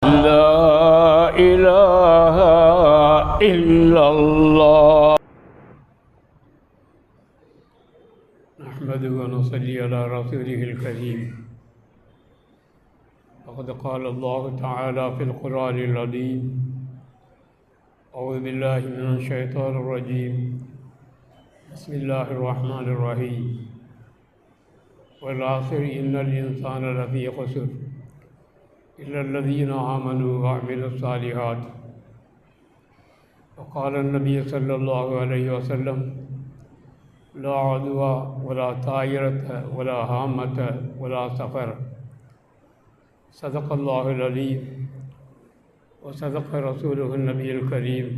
لا إله إلا الله نحمده ونصلي على رسوله الكريم. فقد قال الله تعالى في القرآن العظيم: أعوذ بالله من الشيطان الرجيم. بسم الله الرحمن الرحيم. والعصر إن الإنسان لفي خسر إلا الذين آمنوا وعملوا الصالحات. وقال النبي صلى الله عليه وسلم: لا عدوى ولا طائرة ولا هامة ولا سفر. صدق الله العليم وصدق رسوله النبي الكريم،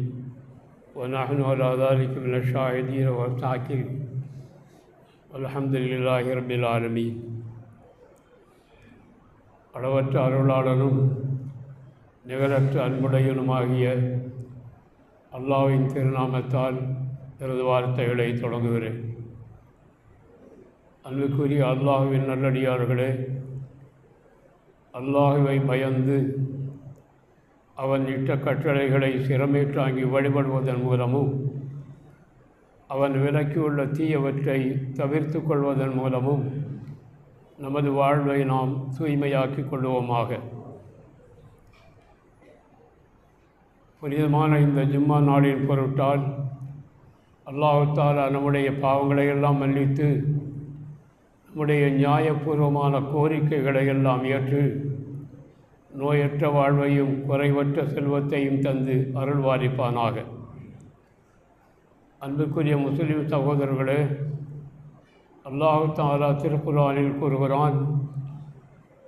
ونحن على ذلك من الشاهدين والشاكرين، والحمد لله رب العالمين. அளவற்ற அருளாளனும் நிகரற்ற அன்புடையனுமாகிய அல்லாஹ்வின் திருநாமத்தால் எனது வார்த்தைகளை தொடங்குகிறேன். அன்புக்குரிய அல்லாஹ்வின் நல்லடியார்களே, அல்லாஹ்வை பயந்து அவன் இட்ட கட்டளைகளை சிரமேற்றாங்கி வழிபடுவதன் மூலமும் அவன் விலக்கியுள்ள தீயவற்றை தவிர்த்து கொள்வதன் மூலமும் நமது வாழ்வை நாம் தூய்மையாக்கிக் கொள்வோமாக. புனிதமான இந்த ஜும்மா நாளின் பொருட்டால் அல்லாஹ் தஆலா நம்முடைய பாவங்களை எல்லாம் மன்னித்து நம்முடைய நியாயபூர்வமான கோரிக்கைகளை எல்லாம் ஏற்று நோயற்ற வாழ்வையும் குறைவற்ற செல்வத்தையும் தந்து அருள்வாரிப்பானாக. அன்புக்குரிய முஸ்லிம் சகோதரர்களே, அல்லாஹ் தஆலா திருக்குர்ஆனில் கூறுகிறான்: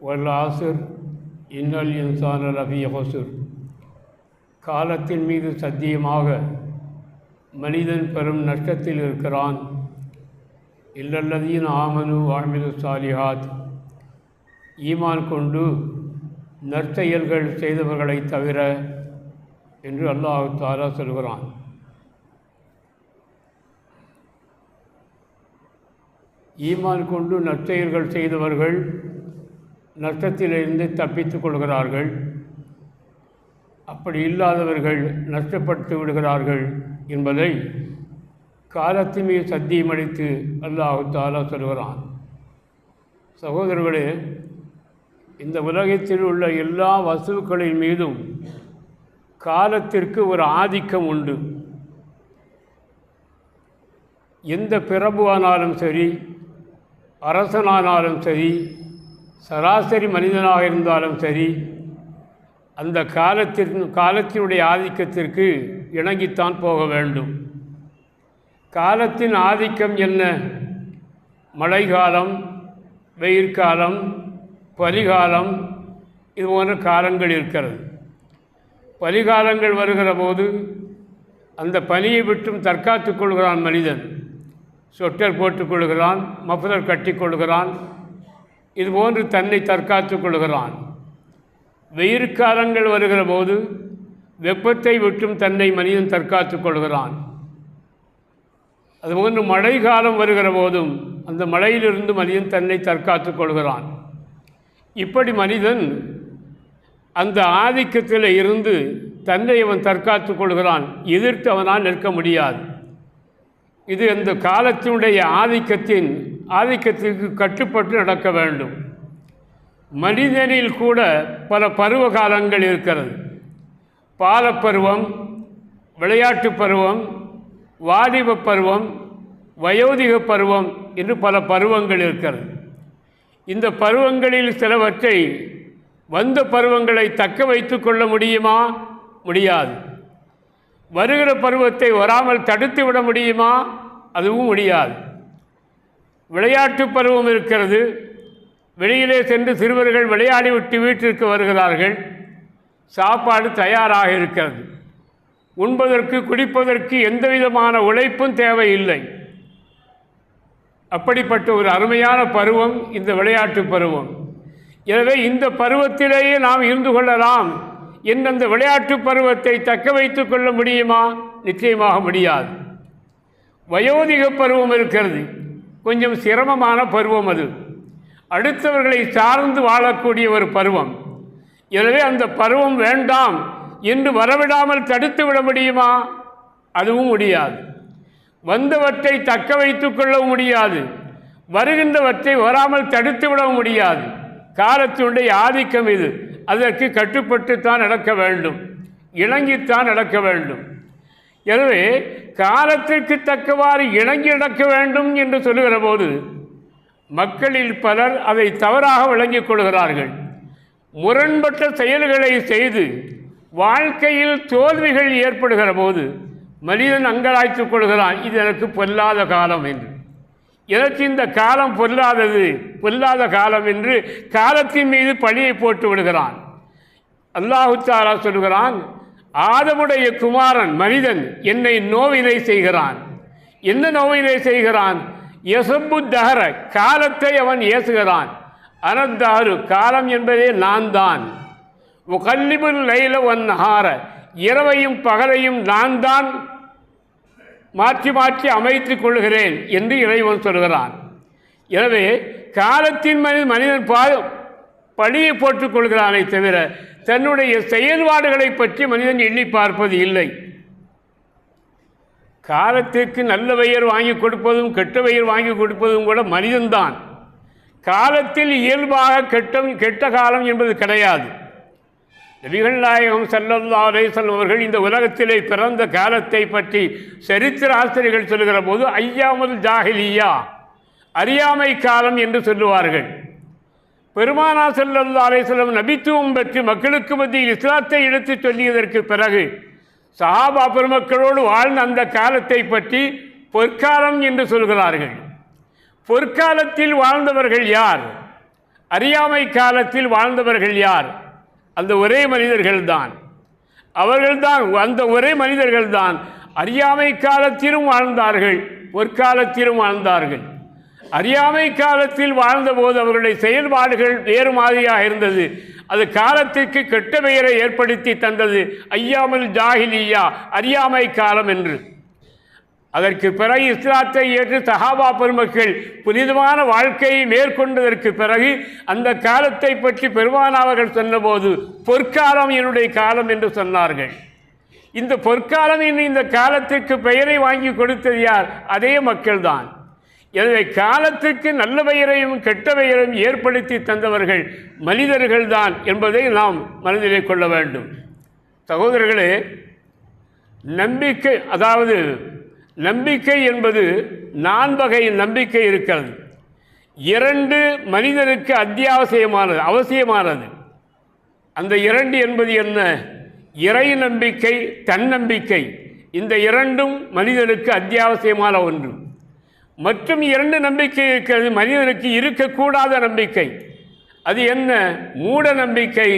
வல் ஆஸிர் இன்னல் இன்சான லஃபீ ஹுஸ்ர். காலத்தின் மீது சத்தியமாக மனிதன் பெரும் நஷ்டத்தில் இருக்கிறான். இல்லல்லதீன ஆமனு வஅமிலு ஸாலிஹாத். ஈமான் கொண்டு நற்செயல்கள் செய்தவர்களை தவிர என்று அல்லாஹ் தஆலா சொல்கிறான். ஈமான் கொண்டு நற்செயல்கள் செய்தவர்கள் நஷ்டத்திலிருந்து தப்பித்துக் கொள்கிறார்கள். அப்படி இல்லாதவர்கள் நஷ்டப்பட்டு விடுகிறார்கள் என்பதை காலத்தின் மீது சத்தியமளித்து அல்லாஹ் தஆலா சொல்கிறான். சகோதரர்களே, இந்த உலகத்தில் உள்ள எல்லா வஸ்துக்களின் மீதும் காலத்திற்கு ஒரு ஆதிக்கம் உண்டு. எந்த பிரபுவானாலும் சரி, அரசனானாலும் சரி, சராசரி மனிதனாக இருந்தாலும் சரி, அந்த காலத்தினுடைய ஆதிக்கத்திற்கு இணங்கித்தான் போக வேண்டும். காலத்தின் ஆதிக்கம் என்ன? மழைக்காலம், வெயிற்காலம், பனிகாலம், இது போன்ற காலங்கள் இருக்கிறது. பனிகாலங்கள் வருகிற போது அந்த பனியை விட்டும் தற்காத்து கொள்கிறான் மனிதன். சொட்டர் போட்டுக்கொள்கிறான், மஃப்ளர் கட்டிக்கொள்கிறான், இதுபோன்று தன்னை தற்காத்து கொள்கிறான். வெயிற்காலங்கள் வருகிற போது வெப்பத்தை விட்டும் தன்னை மனிதன் தற்காத்து கொள்கிறான். அதுபோன்று மழை காலம் வருகிற போதும் அந்த மழையிலிருந்து மனிதன் தன்னை தற்காத்து கொள்கிறான். இப்படி மனிதன் அந்த ஆதிக்கத்தில் இருந்து தன்னை அவன் தற்காத்து கொள்கிறான். எதிர்த்து அவனால் நிற்க முடியாது. இது அந்த காலத்தினுடைய ஆதிக்கத்திற்கு கட்டுப்பட்டு நடக்க வேண்டும். மனிதனில் கூட பல பருவ காலங்கள் இருக்கிறது. பாலப்பருவம், விளையாட்டு பருவம், வாலிப பருவம், வயோதிக பருவம் என்று பல பருவங்கள் இருக்கிறது. இந்த பருவங்களில் சிலவற்றை வந்த பருவங்களை தக்க வைத்து கொள்ள முடியுமா? முடியாது. வருகிற பருவத்தை வராமல் தடுத்து விட முடியுமா? அதுவும் முடியாது. விளையாட்டு பருவம் இருக்கிறது. வெளியிலே சென்று சிறுவர்கள் விளையாடிவிட்டு வீட்டிற்கு வருகிறார்கள். சாப்பாடு தயாராக இருக்கிறது. உண்பதற்கு குடிப்பதற்கு எந்த விதமான உழைப்பும் தேவையில்லை. அப்படிப்பட்ட ஒரு அருமையான பருவம் இந்த விளையாட்டு பருவம். எனவே இந்த பருவத்திலேயே நாம் இருந்து கொள்ளலாம் என்ற அந்த விளையாட்டு பருவத்தை தக்க வைத்து கொள்ள முடியுமா? நிச்சயமாக முடியாது. வயோதிக பருவம் இருக்கிறது. கொஞ்சம் சிரமமான பருவம் அது. அடுத்தவர்களை சார்ந்து வாழக்கூடிய ஒரு பருவம். எனவே அந்த பருவம் வேண்டாம் என்று வரவிடாமல் தடுத்து விட முடியுமா? அதுவும் முடியாது. வந்தவற்றை தக்க வைத்துக் கொள்ளவும் முடியாது, வருகின்றவற்றை வராமல் தடுத்து விடவும் முடியாது. காலத்தினுடைய ஆதிக்கம் இது. அதற்கு கட்டுப்பட்டுத்தான் நடக்க வேண்டும், இணங்கித்தான் நடக்க வேண்டும். எனவே காலத்திற்கு தக்கவாறு இணங்கி நடக்க வேண்டும் என்று சொல்லுகிற போது மக்களில் பலர் அதை தவறாக விளங்கிக் கொள்கிறார்கள். முரண்பட்ட செயல்களை செய்து வாழ்க்கையில் தோல்விகள் ஏற்படுகிற போது மனிதன் அங்கலாய்த்துக் கொள்கிறான், இது எனக்கு பொல்லாத காலம் என்று. எனக்கு இந்த காலம் பொல்லாத காலம் என்று காலத்தின் மீது பழியை போட்டு விடுகிறான். அல்லாஹு தஆலா சொல்கிறான், ஆதமுடைய குமாரன் மனிதன் என்னை நோவினை செய்கிறான். என்ன நோவினை செய்கிறான்? யசப்பு தஹர, காலத்தை அவன் ஏசுகிறான். அனத்தாரு, காலம் என்பதே நான் தான். உகல்லிபுல் லைல வன் நஹார, இரவையும் பகலையும் நான் தான் மாற்றி மாற்றி அமைத்துக் கொள்கிறேன் என்று இறைவன் சொல்கிறான். எனவே காலத்தின் மனிதன் பழியை போட்டுக் கொள்கிறானே தவிர தன்னுடைய செயல்பாடுகளை பற்றி மனிதன் எண்ணி பார்ப்பது இல்லை. காலத்திற்கு நல்ல பெயர் வாங்கி கொடுப்பதும் கெட்ட பெயர் வாங்கி கொடுப்பதும் கூட மனிதன்தான். காலத்தில் இயல்பாக கெட்ட காலம் என்பது கிடையாது. நபிகள் நாயகம் ஸல்லல்லாஹு அலைஹி வஸல்லம் அவர்கள் இந்த உலகத்திலே பிறந்த காலத்தை பற்றி சரித்திர ஆசிரியர்கள் சொல்லுகிற போது ஐயாமுல் ஜாஹிலியா, அறியாமை காலம் என்று சொல்லுவார்கள். பெருமானார் ஸல்லல்லாஹு அலைஹி வஸல்லம் நபித்துவம் பெற்று மக்களுக்கு மத்தியில் இஸ்லாத்தை எடுத்துச் சொல்லியதற்கு பிறகு சஹாபா பெருமக்களோடு வாழ்ந்த அந்த காலத்தை பற்றி பொற்காலம் என்று சொல்கிறார்கள். பொற்காலத்தில் வாழ்ந்தவர்கள் யார்? அறியாமை காலத்தில் வாழ்ந்தவர்கள் யார்? அந்த ஒரே மனிதர்கள்தான். அந்த ஒரே மனிதர்கள்தான் அறியாமை காலத்திலும் வாழ்ந்தார்கள், பொற்காலத்திலும் வாழ்ந்தார்கள். அறியாமை காலத்தில் வாழ்ந்தபோது அவர்களுடைய செயல்பாடுகள் வேறு மாதிரியாக இருந்தது. அது காலத்திற்கு கெட்ட பெயரை ஏற்படுத்தி தந்தது. ஐயாமுல் ஜாஹிலியா, அறியாமை காலம் என்று. அதற்கு பிறகு இஸ்லாத்தை ஏற்று சஹாபா பெருமக்கள் புனிதமான வாழ்க்கையை மேற்கொண்டதற்கு பிறகு அந்த காலத்தை பற்றி பெருமானார்கள் சொன்னபோது பொற்காலம் என்னுடைய காலம் என்று சொன்னார்கள். இந்த பொற்காலம் என்னும் இந்த காலத்திற்கு பெயரை வாங்கி கொடுத்தது யார்? அதே மக்கள்தான். எனவே காலத்திற்கு நல்ல பெயரையும் கெட்ட பெயரையும் ஏற்படுத்தி தந்தவர்கள் மனிதர்கள்தான் என்பதை நாம் மனதிலே கொள்ள வேண்டும். சகோதரர்களே, நம்பிக்கை, அதாவது நம்பிக்கை என்பது 4 வகை நம்பிக்கை இருக்கிறது. 2 மனிதனுக்கு அவசியமானது. அந்த 2 என்பது என்ன? இறை நம்பிக்கை, தன்னம்பிக்கை. இந்த 2ம் மனிதனுக்கு அத்தியாவசியமான ஒன்று. மற்றும் 2 நம்பிக்கை இருக்கிறது மனிதனுக்கு இருக்கக்கூடாத நம்பிக்கை. அது என்ன? மூட நம்பிக்கை,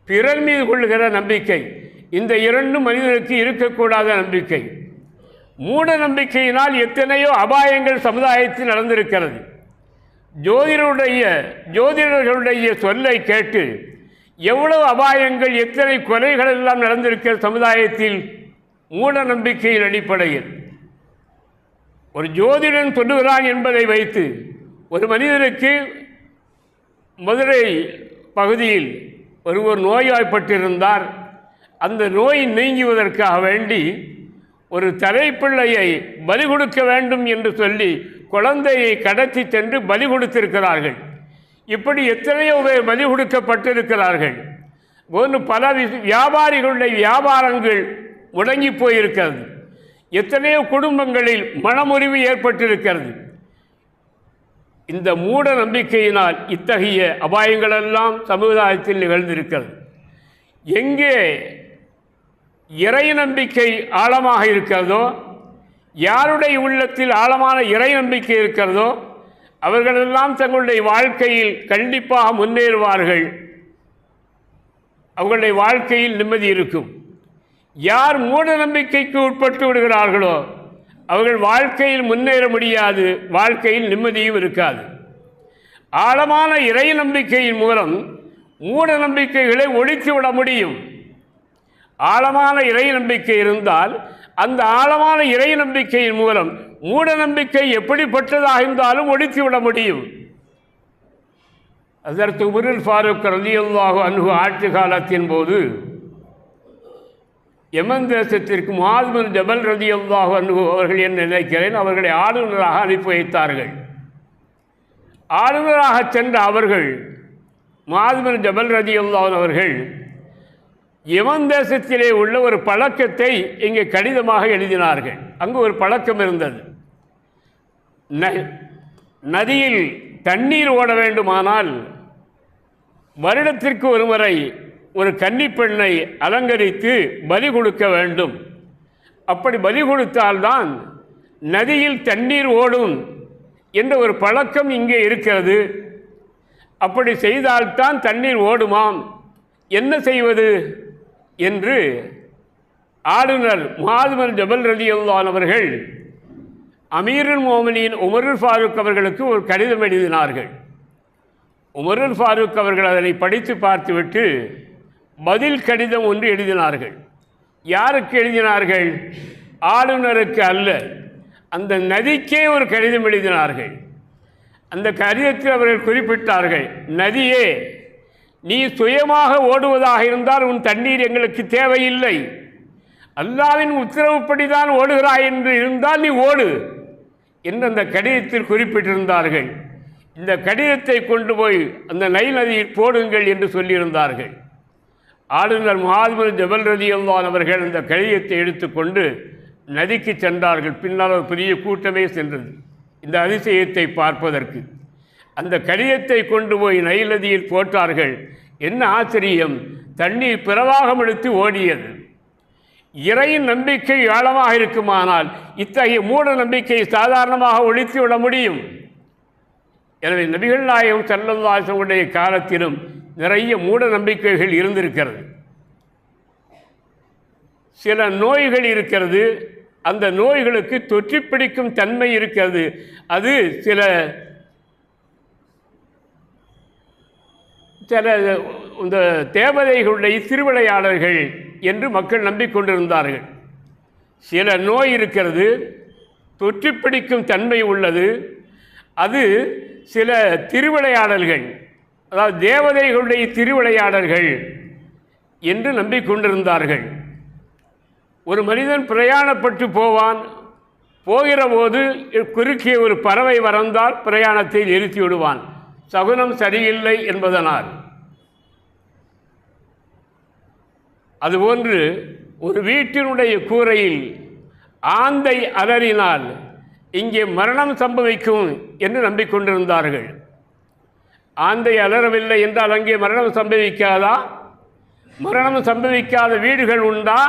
பிறர் மீது கொள்ளுகிற நம்பிக்கை. இந்த 2ம் மனிதனுக்கு இருக்கக்கூடாத நம்பிக்கை. மூட நம்பிக்கையினால் எத்தனையோ அபாயங்கள் சமுதாயத்தில் நடந்திருக்கிறது. ஜோதிடர்களுடைய சொல்லை கேட்டு எவ்வளவு அபாயங்கள், எத்தனை கொலைகள் எல்லாம் நடந்திருக்கிற சமுதாயத்தில் மூட நம்பிக்கையின் அடிப்படையில். ஒரு ஜோதிடன் சொல்லுகிறான் என்பதை வைத்து ஒரு மனிதனுக்கு மதுரை பகுதியில் ஒருவர் நோய்வாய்ப்பட்டிருந்தார். அந்த நோய் நீங்குவதற்காக வேண்டி ஒரு தலைப்பிள்ளையை பலி கொடுக்க வேண்டும் என்று சொல்லி குழந்தையை கடத்தி சென்று பலி கொடுத்திருக்கிறார்கள். இப்படி எத்தனையோ பேர் பலி கொடுக்கப்பட்டிருக்கிறார்கள். பல வியாபாரிகளுடைய வியாபாரங்கள் முடங்கி போயிருக்கிறது. எத்தனையோ குடும்பங்களில் மனமுறிவு ஏற்பட்டிருக்கிறது. இந்த மூட நம்பிக்கையினால் இத்தகைய அபாயங்களெல்லாம் சமுதாயத்தில் நிகழ்ந்திருக்கிறது. எங்கே இறை நம்பிக்கை ஆழமாக இருக்கிறதோ, யாருடைய உள்ளத்தில் ஆழமான இறை நம்பிக்கை இருக்கிறதோ அவர்களெல்லாம் தங்களுடைய வாழ்க்கையில் கண்டிப்பாக முன்னேறுவார்கள். அவர்களுடைய வாழ்க்கையில் நிம்மதி இருக்கும். யார் மூட நம்பிக்கைக்கு உட்பட்டு விடுகிறார்களோ அவர்கள் வாழ்க்கையில் முன்னேற முடியாது, வாழ்க்கையில் நிம்மதியும் இருக்காது. ஆழமான இறை நம்பிக்கையின் மூலம் மூட நம்பிக்கைகளை ஒழித்துவிட முடியும். ஆழமான இறை நம்பிக்கை இருந்தால் அந்த ஆழமான இறை நம்பிக்கையின் மூலம் மூட நம்பிக்கை எப்படிப்பட்டதாக இருந்தாலும் ஒழித்துவிட முடியும். ஹஸரத் உமருல் ஃபாரூக் ரலியல்லாஹு அன்ஹு ஆட்சி காலத்தின் போது யமன் தேசத்திற்கு முஆத் பின் ஜபல் ரலியல்லாஹு அன்ஹு அவர்கள் என்ன நினைக்கிறேன் அவர்களை ஆளுநராக அனுப்பி வைத்தார்கள். ஆளுநராக சென்ற அவர்கள் முஆத் பின் ஜபல் ரலியல்லாஹு அவர்கள் யமன் தேசத்திலே உள்ள ஒரு பழக்கத்தை இங்கே கடிதமாக எழுதினார்கள். அங்கு ஒரு பழக்கம் இருந்தது. நதியில் தண்ணீர் ஓட வேண்டுமானால் வருடத்திற்கு ஒரு முறை ஒரு கன்னிப்பெண்ணை அலங்கரித்து பலி கொடுக்க வேண்டும். அப்படி பலி கொடுத்தால்தான் நதியில் தண்ணீர் ஓடும் என்ற ஒரு பழக்கம் இங்கே இருக்கிறது. அப்படி செய்தால்தான் தண்ணீர் ஓடுமாம். என்ன செய்வது என்று ஆளுநர் முஆத் பின் ஜபல் ரலியல்லாஹு அவர்கள் அமீருல் மோமினீன் உமருல் ஃபாரூக் அவர்களுக்கு ஒரு கடிதம் எழுதினார்கள். உமருல் ஃபாரூக் அவர்கள் அதனை படித்து பார்த்துவிட்டு பதில் கடிதம் ஒன்று எழுதினார்கள். யாருக்கு எழுதினார்கள்? ஆளுநருக்கு அல்ல, அந்த நதிக்கே ஒரு கடிதம் எழுதினார்கள். அந்த கடிதத்தில் அவர்கள் குறிப்பிட்டார்கள், நதியே, நீ சுயமாக ஓடுவதாக இருந்தால் உன் தண்ணீர் எங்களுக்கு தேவையில்லை. அல்லாஹ்வின் உத்தரவுப்படி தான் ஓடுகிறாய் என்று இருந்தால் நீ ஓடு என்று அந்த கடிதத்தில் குறிப்பிட்டிருந்தார்கள். இந்த கடிதத்தை கொண்டு போய் அந்த நைல் நதியில் போடுங்கள் என்று சொல்லியிருந்தார்கள். ஆளுநர் முஆத் பின் ஜபல் ரலியல்லாஹு அவர்கள் அந்த கடிதத்தை எடுத்துக்கொண்டு நதிக்கு சென்றார்கள். பின்னால் ஒரு பெரிய கூட்டமே சென்றது இந்த அதிசயத்தை பார்ப்பதற்கு. அந்த கடிதத்தை கொண்டு போய் நைல் நதியில் போட்டார்கள். என்ன ஆச்சரியம்! தண்ணீர் பிரவாகம் எடுத்து ஓடியது. இறையின் நம்பிக்கை ஆழமாக இருக்குமானால் இத்தகைய மூட நம்பிக்கையை சாதாரணமாக ஒழித்து விட முடியும். எனவே நபிகள் நாயகம் ஸல்லல்லாஹு அலைஹி வஸல்லம் காலத்திலும் நிறைய மூட நம்பிக்கைகள் இருந்திருக்கிறது. சில நோய்கள் இருக்கிறது, அந்த நோய்களுக்கு தொற்றி பிடிக்கும் தன்மை இருக்கிறது. அது சில இந்த தேவதைகளுடைய திருவிளையாடல்கள் என்று மக்கள் நம்பிக்கொண்டிருந்தார்கள். சில நோய் இருக்கிறது, தொற்றி பிடிக்கும் தன்மை உள்ளது. அது சில திருவிளையாடல்கள், அதாவது தேவதைகளுடைய திருவிளையாடல்கள் என்று நம்பிக்கொண்டிருந்தார்கள். ஒரு மனிதன் பிரயாணப்பட்டு போவான். போகிற போது குறுக்கே ஒரு பறவை வந்தால் பிரயாணத்தை நிறுத்தி விடுவான், சகுனம் சரியில்லை என்பதனால். அதுபோன்று ஒரு வீட்டினுடைய கூரையில் ஆந்தை அலறினால் இங்கே மரணம் சம்பவிக்கும் என்று நம்பிக்கொண்டிருந்தார்கள். ஆந்தை அலறவில்லை என்றால் அங்கே மரணம் சம்பவிக்காதா? மரணம் சம்பவிக்காத வீடுகள் உண்டா?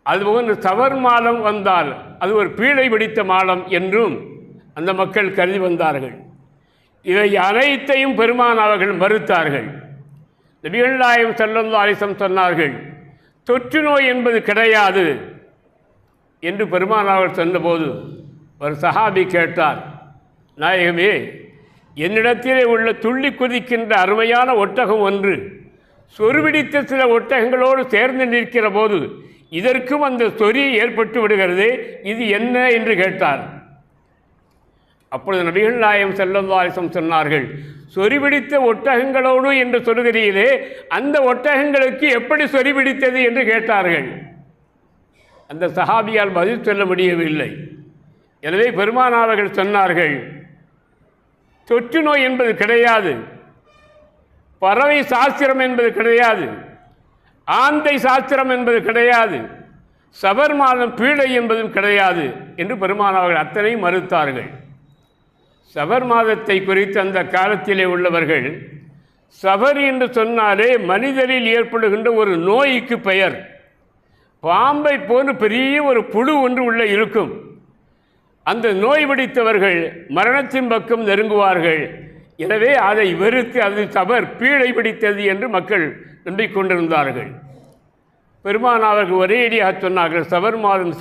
அதுபோன்று சவர் மாதம் வந்தால் அது ஒரு பீழை பிடித்த மாதம் என்றும் அந்த மக்கள் கருதி வந்தார்கள். இவை அனைத்தையும் பெருமான் அவர்கள் மறுத்தார்கள். நபிகள் நாயகம் ஸல்லல்லாஹு அலைஹி வஸல்லம் சொன்னார்கள், தொற்று நோய் என்பது கிடையாது என்று பெருமான் அவர்கள் சொன்னபோது ஒரு சஹாபி கேட்டார், நாயகமே, என்னிடத்திலே உள்ள துள்ளி குதிக்கின்ற அருமையான ஒட்டகம் ஒன்று சொருபிடித்த சில ஒட்டகங்களோடு சேர்ந்து நிற்கிற போது இதற்கும் அந்த சொறி ஏற்பட்டு விடுகிறது, இது என்ன என்று கேட்டார். அப்பொழுது நபிகள் நாயகம் ஸல்லல்லாஹு அலைஹி வஸல்லம் சொன்னார்கள், சொறிபிடித்த ஒட்டகங்களோடு என்று சொல்கிறீர்களே, அந்த ஒட்டகங்களுக்கு எப்படி சொறிபிடித்தது என்று கேட்டார்கள். அந்த சஹாபியால் பதில் சொல்ல முடியவில்லை. எனவே பெருமானார்கள் சொன்னார்கள், தொற்று நோய் என்பது கிடையாது, பறவை சாஸ்திரம் என்பது கிடையாது, ஆந்தை சாஸ்திரம் என்பது கிடையாது, சபர் மாதம் பீடை என்பதும் கிடையாது என்று பெருமானார்கள் அத்தனை மறுத்தார்கள். சபர் மாதத்தை குறித்து அந்த காலத்திலே உள்ளவர்கள், சபர் என்று சொன்னாலே மனிதரில் ஏற்படுகின்ற ஒரு நோய்க்கு பெயர். பாம்பை போன்று பெரிய ஒரு புழு ஒன்று உள்ளே இருக்கும். அந்த நோய் பிடித்தவர்கள் மரணத்தின் பக்கம் நெருங்குவார்கள். எனவே அதை வெறுத்து அது சபர் பீடை பிடித்தது என்று மக்கள் நம்பிக்கொண்டிருந்தார்கள். பெருமான் அவர்கள் ஒரேடியாக சொன்னார்கள், சபர் மாதம்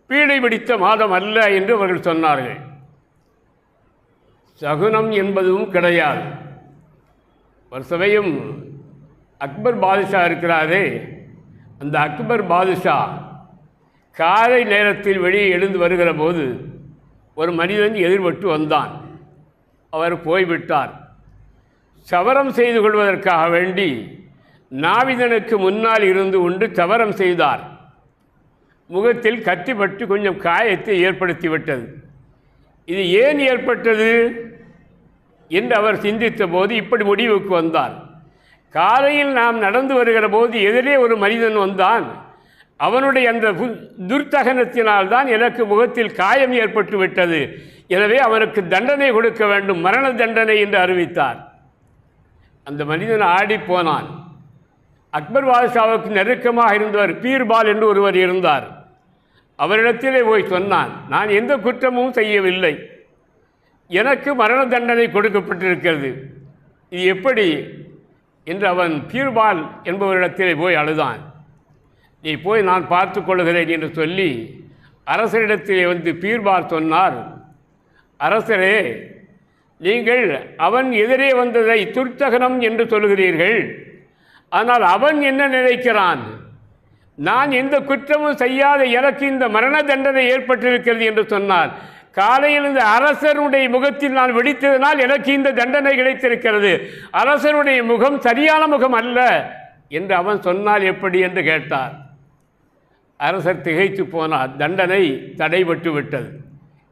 பீடை பிடித்த மாதம் அல்ல என்று அவர்கள் சொன்னார்கள். சகுனம் என்பதும் கிடையாது. ஒரு சமயம் அக்பர் பாதுஷா இருக்கிறாரே, அந்த அக்பர் பாதுஷா காலை நேரத்தில் வெளியே எழுந்து வருகிற போது ஒரு மனிதன் எதிர்பட்டு வந்தான். அவர் போய்விட்டார். சவரம் செய்து கொள்வதற்காக வேண்டி நாவிதனுக்கு முன்னால் இருந்து கொண்டு சவரம் செய்தார். முகத்தில் கத்திப்பட்டு கொஞ்சம் காயத்தை ஏற்படுத்திவிட்டது. இது ஏன் ஏற்பட்டது என்று அவர் சிந்தித்த போது இப்படி முடிவுக்கு வந்தார். காலையில் நாம் நடந்து வருகிற போது எதிரே ஒரு மனிதன் வந்தான். அவனுடைய அந்த துர்த்தகனத்தினால்தான் எனக்கு முகத்தில் காயம் ஏற்பட்டு விட்டது. எனவே அவனுக்கு தண்டனை கொடுக்க வேண்டும், மரண தண்டனை என்று அறிவித்தார். அந்த மனிதன் ஆடி போனான். அக்பர் பாதுஷாவுக்கு நெருக்கமாக இருந்தவர் பீர்பால் என்று ஒருவர் இருந்தார். அவரிடத்திலே போய் சொன்னான், நான் எந்த குற்றமும் செய்யவில்லை, எனக்கு மரண தண்டனை கொடுக்கப்பட்டிருக்கிறது, இது எப்படி என்று அவன் பீர்பால் என்பவரிடத்திலே போய் அழுதான். நீ போய் நான் பார்த்து கொள்கிறேன் என்று சொல்லி அரசரிடத்திலே வந்து பீர்பால் சொன்னார், அரசரே, நீங்கள் அவன் எதிரே வந்ததை துர்த்தகனம் என்று சொல்கிறீர்கள், ஆனால் அவன் என்ன நினைக்கிறான், நான் எந்த குற்றமும் செய்யாத எனக்கு இந்த மரண தண்டனை ஏற்பட்டிருக்கிறது என்று சொன்னார். காலையில் இந்த அரசருடைய முகத்தில் நான் வெடித்ததனால் எனக்கு இந்த தண்டனை கிடைத்திருக்கிறது, அரசருடைய முகம் சரியான முகம் அல்ல என்று அவன் சொன்னால் எப்படி என்று கேட்டார். அரசர் திகைத்து போனார். தண்டனை தடைபட்டு விட்டது.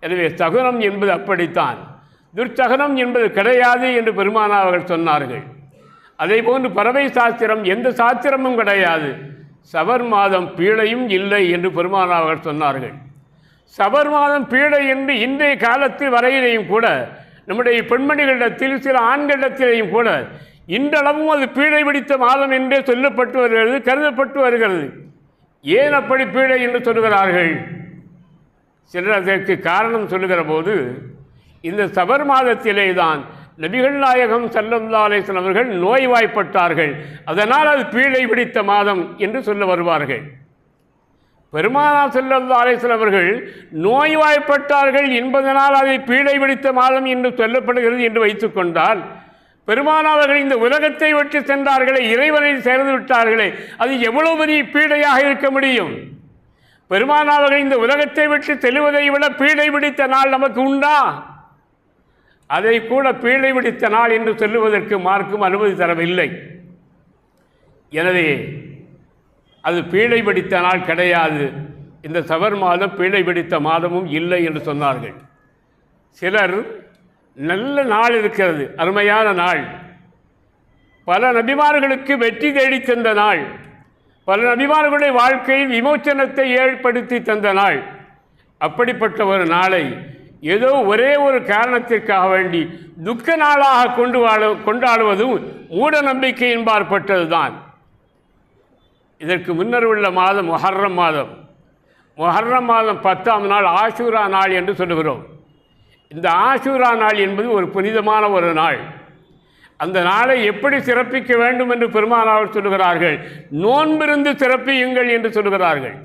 எனவே சகுனம் என்பது அப்படித்தான், துர்ச்சகனம் என்பது கிடையாது என்று பெருமானா அவர்கள் சொன்னார்கள். அதே போன்று பறவை சாஸ்திரம் எந்த சாஸ்திரமும் கிடையாது, சபர் மாதம் பீழையும் இல்லை என்று பெருமானா அவர்கள் சொன்னார்கள். சபர் மாதம் பீழை என்று இன்றைய காலத்தில் வரையிலையும் கூட நம்முடைய பெண்மணிகளிடத்தில் சில ஆண்களிடத்திலேயும் கூட இன்றளவும் அது பீழை பிடித்த மாதம் என்றே சொல்லப்பட்டு வருகிறது, கருதப்பட்டு வருகிறது. ஏன் அப்படி பீழை என்று சொல்கிறார்கள்? சிலர் அதற்கு காரணம் சொல்லுகிற போது இந்த சபர் மாதத்திலே தான் நபிகள் நாயகம் ஸல்லல்லாஹு அலைஹி வஸல்லம் அவர்கள் நோய்வாய்ப்பட்டார்கள், அதனால் அது பீழை பிடித்த மாதம் என்று சொல்ல வருவார்கள். பெருமானார் ஸல்லல்லாஹு அலைஹி வஸல்லம் அவர்கள் நோய்வாய்ப்பட்டார்கள் என்பதனால் அதை பீழை பிடித்த மாதம் என்று சொல்லப்படுகிறது என்று வைத்துக்கொண்டால், பெருமானார்கள் இந்த உலகத்தை விட்டு சென்றார்களே, இறைவனை சேர்ந்து விட்டார்களே, அது எவ்வளவு பெரிய பீடையாக இருக்க முடியும்? பெருமானார்கள் இந்த உலகத்தை விட்டு செல்வதை விட பீடை பிடித்த நாள் நமக்கு உண்டா? அதை கூட பீடை பிடித்த நாள் என்று சொல்லுவதற்கு மார்க்கும் அனுமதி தரவில்லை. எனவே அது பீடை பிடித்த நாள் கிடையாது, இந்த சபர் மாதம் பீடை பிடித்த மாதமும் இல்லை என்று சொன்னார்கள். சிலர் நல்ல நாள் இருக்கிறது, அருமையான நாள், பல நபிமார்களுக்கு வெற்றி தேடி தந்த நாள், பல நபிமார்களுடைய வாழ்க்கையில் விமோச்சனத்தை ஏற்படுத்தி தந்த நாள், அப்படிப்பட்ட ஒரு நாளை ஏதோ ஒரே ஒரு காரணத்திற்காக வேண்டி துக்க நாளாக கொண்டாடுவதும் மூட நம்பிக்கை என்பாற்பட்டது தான். இதற்கு முன்னர் உள்ள மாதம் முஹர்ரம் மாதம். முஹர்ரம் மாதம் 10ஆம் நாள் ஆஷூரா நாள் என்று சொல்லுகிறோம். இந்த ஆஷூரா நாள் என்பது ஒரு புனிதமான ஒரு நாள். அந்த நாளை எப்படி சிறப்பிக்க வேண்டும் என்று பெருமானார் சொல்லுகிறார்கள், நோன்பிருந்து சிறப்பியுங்கள் என்று சொல்லுகிறார்கள்.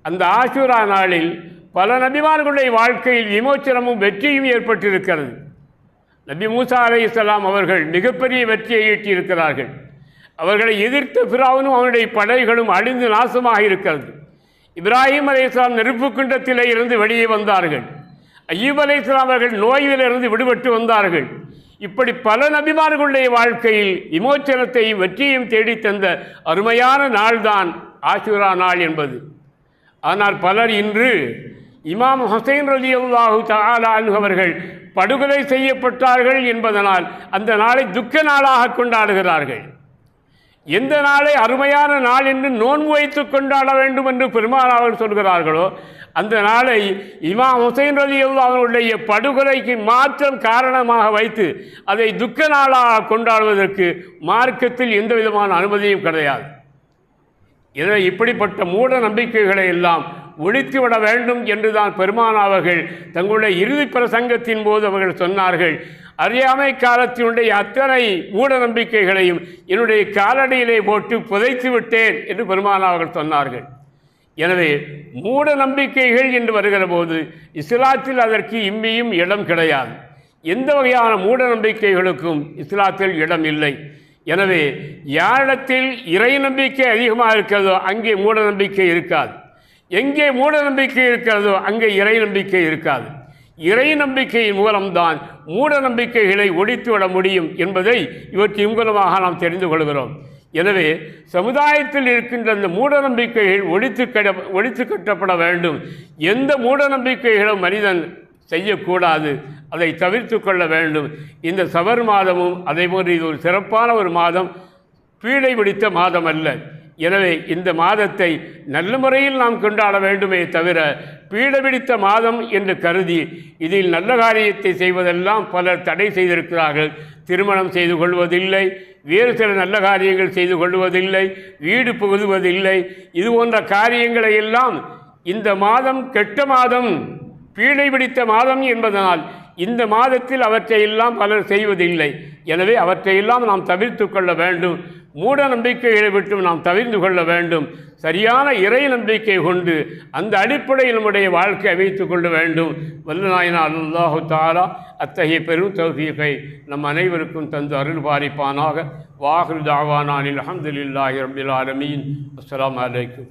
அந்த ஆஷூரா நாளில் பல நபிமார்களுடைய வாழ்க்கையில் விமோச்சனமும் வெற்றியும் ஏற்பட்டிருக்கிறது. நபி மூசா அலைஹிஸ்ஸலாம் அவர்கள் மிகப்பெரிய வெற்றியை ஈட்டியிருக்கிறார்கள். அவர்களை எதிர்த்த ஃபிரௌனும் அவனுடைய படைகளும் அழிந்து நாசமாக இருக்கிறது. இப்ராஹிம் அலைஹிஸ்ஸலாம் நெருப்பு குண்டத்திலே இருந்து வெளியே வந்தார்கள். அய்யூப் அலைஹிஸ்ஸலாம் அவர்கள் நோயிலிருந்து விடுபட்டு வந்தார்கள். இப்படி பல நபிமார்களுடைய வாழ்க்கையில் விமோச்சனத்தையும் வெற்றியையும் தேடித்தந்த அருமையான நாள்தான் ஆஷூரா நாள் என்பது. ஆனால் பலர் இன்று இமாம் ஹுசைன் ரலியல்லாஹு தஆலா அன்ஹு அவர்கள் படுகொலை செய்யப்பட்டார்கள் என்பதனால் அந்த நாளை துக்க நாளாக கொண்டாடுகிறார்கள். எந்த நாளை அருமையான நாள் என்று நோன்பு வைத்து கொண்டாட வேண்டும் என்று பெருமானார் அவர்கள் சொல்கிறார்களோ, அந்த நாளை இமாம் ஹுசைன் ரலியல்லாஹு அவர்களுடைய படுகொலைக்கு மாற்றம் காரணமாக வைத்து அதை துக்க நாளாக கொண்டாடுவதற்கு மார்க்கத்தில் எந்த விதமான அனுமதியும் கிடையாது. எனவே இப்படிப்பட்ட மூட நம்பிக்கைகளை எல்லாம் ஒழித்துவிட வேண்டும் என்றுதான் பெருமானார் அவர்கள் தங்களுடைய இறுதி பிரசங்கத்தின் போது அவர்கள் சொன்னார்கள். அறியாமை காலத்தினுடைய அத்தனை மூட நம்பிக்கைகளையும் என்னுடைய காலடியிலே போட்டு புதைத்து விட்டேன் என்று பெருமானார் அவர்கள் சொன்னார்கள். எனவே மூட நம்பிக்கைகள் என்று வருகிற போது இஸ்லாத்தில் அதற்கு இம்மியும் இடம் கிடையாது. எந்த வகையான மூட நம்பிக்கைகளுக்கும் இஸ்லாத்தில் இடம் இல்லை. எனவே யாரிடத்தில் இறை நம்பிக்கை அதிகமாக இருக்கிறதோ அங்கே மூட நம்பிக்கை இருக்காது, எங்கே மூட நம்பிக்கை இருக்கிறதோ அங்கே இறை நம்பிக்கை இருக்காது. இறை நம்பிக்கையின் மூலம்தான் மூட நம்பிக்கைகளை ஒழித்துவிட முடியும் என்பதை இவற்றின் மூலமாக நாம் தெரிந்து கொள்கிறோம். எனவே சமுதாயத்தில் இருக்கின்ற அந்த மூட நம்பிக்கைகள் ஒழித்து கட்டப்பட வேண்டும். எந்த மூட நம்பிக்கைகளும் மனிதன் செய்யக்கூடாது, அதை தவிர்த்து கொள்ள வேண்டும். இந்த சவர் மாதமும் அதேபோன்று இது ஒரு சிறப்பான ஒரு மாதம், பீடை பிடித்த மாதம் அல்ல. எனவே இந்த மாதத்தை நல்ல முறையில் நாம் கொண்டாட வேண்டுமே தவிர பீடை பிடித்த மாதம் என்று கருதி இதில் நல்ல காரியத்தை செய்வதெல்லாம் பலர் தடை செய்திருக்கிறார்கள். திருமணம் செய்து கொள்வதில்லை, வேறு சில நல்ல காரியங்கள் செய்து கொள்வதில்லை, வீடு புகுதுவதில்லை. இது போன்ற காரியங்களை எல்லாம் இந்த மாதம் கெட்ட மாதம், பீடை பிடித்த மாதம் என்பதனால் இந்த மாதத்தில் அவற்றையெல்லாம் பலர் செய்வதில்லை. எனவே அவற்றையெல்லாம் நாம் தவிர்த்து கொள்ள வேண்டும். மூட நம்பிக்கைகளை விட்டு நாம் தவிர்த்து கொள்ள வேண்டும். சரியான இறை நம்பிக்கை கொண்டு அந்த அடிப்படையில் நம்முடைய வாழ்க்கை அமைத்துக் கொள்ள வேண்டும். வல்ல நாயனார் அல்லாஹு தஆலா அத்தகைய பெரும் தௌஃபீகை நம் அனைவருக்கும் தந்து அருள் பாலிப்பானாக. வாஹிரு தாவானா அல்ஹம்துலில்லாஹி ரப்பில் ஆலமீன். அஸ்ஸலாமு அலைக்கும்.